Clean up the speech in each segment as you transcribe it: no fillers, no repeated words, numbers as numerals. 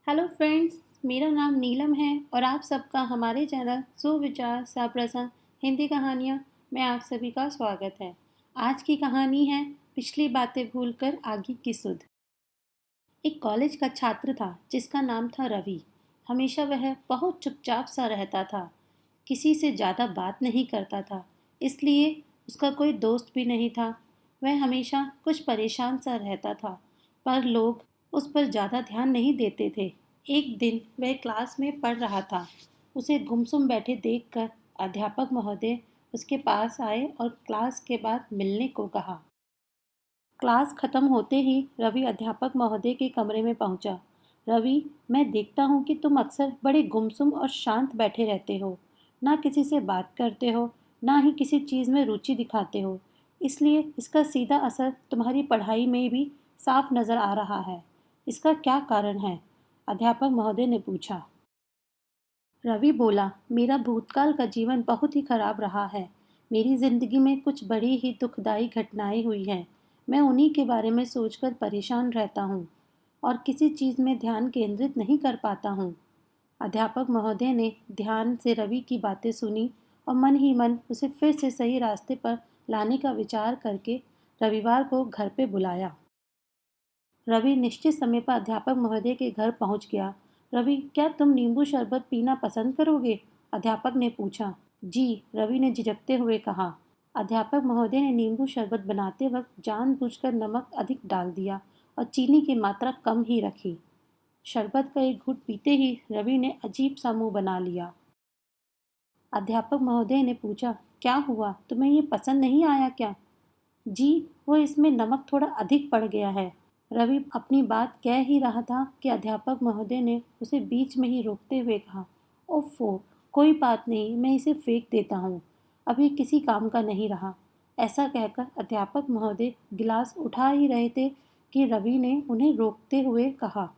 Hello friends, मेरा नाम नीलम है और आप सबका हमारे चैनल सुविचार साप्रसंग हिंदी कहानियाँ में आप सभी का स्वागत है। आज की कहानी है पिछली बातें भूलकर आगे की सुध। एक कॉलेज का छात्र था जिसका नाम था रवि। हमेशा वह बहुत चुपचाप सा रहता था, किसी से ज़्यादा बात नहीं करता था, इसलिए उसका कोई दोस्त भी नहीं था। वह हमेशा कुछ परेशान सा रहता था, पर लोग उस पर ज़्यादा ध्यान नहीं देते थे। एक दिन वह क्लास में पढ़ रहा था। उसे गुमसुम बैठे देखकर अध्यापक महोदय उसके पास आए और क्लास के बाद मिलने को कहा। क्लास खत्म होते ही रवि अध्यापक महोदय के कमरे में पहुंचा। रवि, मैं देखता हूं कि तुम अक्सर बड़े गुमसुम और शांत बैठे रहते हो। ना किसी से बात करते हो, ना ही किसी चीज़ में रुचि दिखाते हो। इसलिए इसका सीधा असर तुम्हारी पढ़ाई में भी साफ नज़र आ रहा है। इसका क्या कारण है? अध्यापक महोदय ने पूछा। रवि बोला, मेरा भूतकाल का जीवन बहुत ही खराब रहा है। मेरी जिंदगी में कुछ बड़ी ही दुखदाई घटनाएं हुई हैं। मैं उन्हीं के बारे में सोचकर परेशान रहता हूँ और किसी चीज़ में ध्यान केंद्रित नहीं कर पाता हूँ। अध्यापक महोदय ने ध्यान से रवि की बातें सुनी और मन ही मन उसे फिर से सही रास्ते पर लाने का विचार करके रविवार को घर पे बुलाया। रवि निश्चित समय पर अध्यापक महोदय के घर पहुंच गया। रवि, क्या तुम नींबू शरबत पीना पसंद करोगे? अध्यापक ने पूछा। जी, रवि ने झिझकते हुए कहा। अध्यापक महोदय ने नींबू शरबत बनाते वक्त जानबूझकर नमक अधिक डाल दिया और चीनी की मात्रा कम ही रखी। शरबत का एक घूंट पीते ही रवि ने अजीब सा मुंह बना लिया। अध्यापक महोदय ने पूछा, क्या हुआ? तुम्हें ये पसंद नहीं आया क्या? जी, वो इसमें नमक थोड़ा अधिक पड़ गया है। रवि अपनी बात कह ही रहा था कि अध्यापक महोदय ने उसे बीच में ही रोकते हुए कहा, ओफो, कोई बात नहीं, मैं इसे फेंक देता हूँ। अब ये किसी काम का नहीं रहा। ऐसा कहकर अध्यापक महोदय गिलास उठा ही रहे थे कि रवि ने उन्हें रोकते हुए कहा,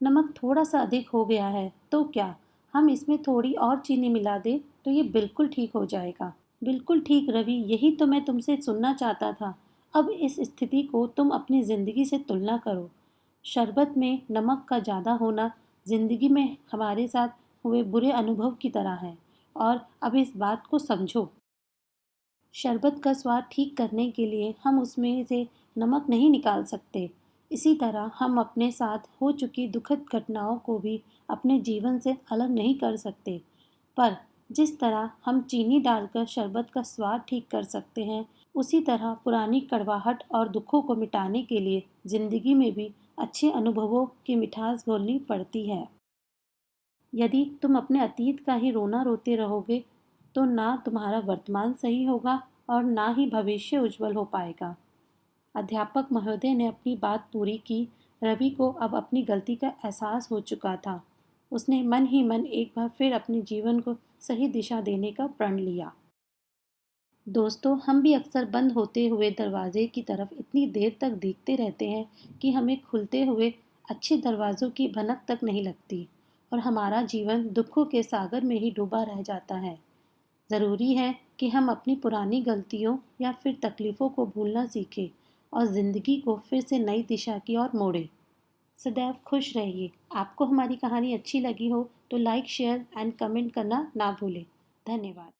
नमक थोड़ा सा अधिक हो गया है, तो क्या हम इसमें थोड़ी और चीनी मिला दें तो ये बिल्कुल ठीक हो जाएगा। बिल्कुल ठीक रवि, यही तो मैं तुमसे सुनना चाहता था। अब इस स्थिति को तुम अपनी ज़िंदगी से तुलना करो। शरबत में नमक का ज़्यादा होना ज़िंदगी में हमारे साथ हुए बुरे अनुभव की तरह है, और अब इस बात को समझो। शरबत का स्वाद ठीक करने के लिए हम उसमें से नमक नहीं निकाल सकते। इसी तरह हम अपने साथ हो चुकी दुखद घटनाओं को भी अपने जीवन से अलग नहीं कर सकते। पर जिस तरह हम चीनी डालकर शरबत का स्वाद ठीक कर सकते हैं, उसी तरह पुरानी कड़वाहट और दुखों को मिटाने के लिए जिंदगी में भी अच्छे अनुभवों की मिठास घोलनी पड़ती है। यदि तुम अपने अतीत का ही रोना रोते रहोगे तो ना तुम्हारा वर्तमान सही होगा और ना ही भविष्य उज्जवल हो पाएगा। अध्यापक महोदय ने अपनी बात पूरी की। रवि को अब अपनी गलती का एहसास हो चुका था। उसने मन ही मन एक बार फिर अपने जीवन को सही दिशा देने का प्रण लिया। दोस्तों, हम भी अक्सर बंद होते हुए दरवाजे की तरफ इतनी देर तक देखते रहते हैं कि हमें खुलते हुए अच्छे दरवाज़ों की भनक तक नहीं लगती और हमारा जीवन दुखों के सागर में ही डूबा रह जाता है। ज़रूरी है कि हम अपनी पुरानी गलतियों या फिर तकलीफ़ों को भूलना सीखें और ज़िंदगी को फिर से नई दिशा की ओर मोड़ें। सदैव खुश रहिए। आपको हमारी कहानी अच्छी लगी हो तो लाइक, शेयर एंड कमेंट करना ना भूलें। धन्यवाद।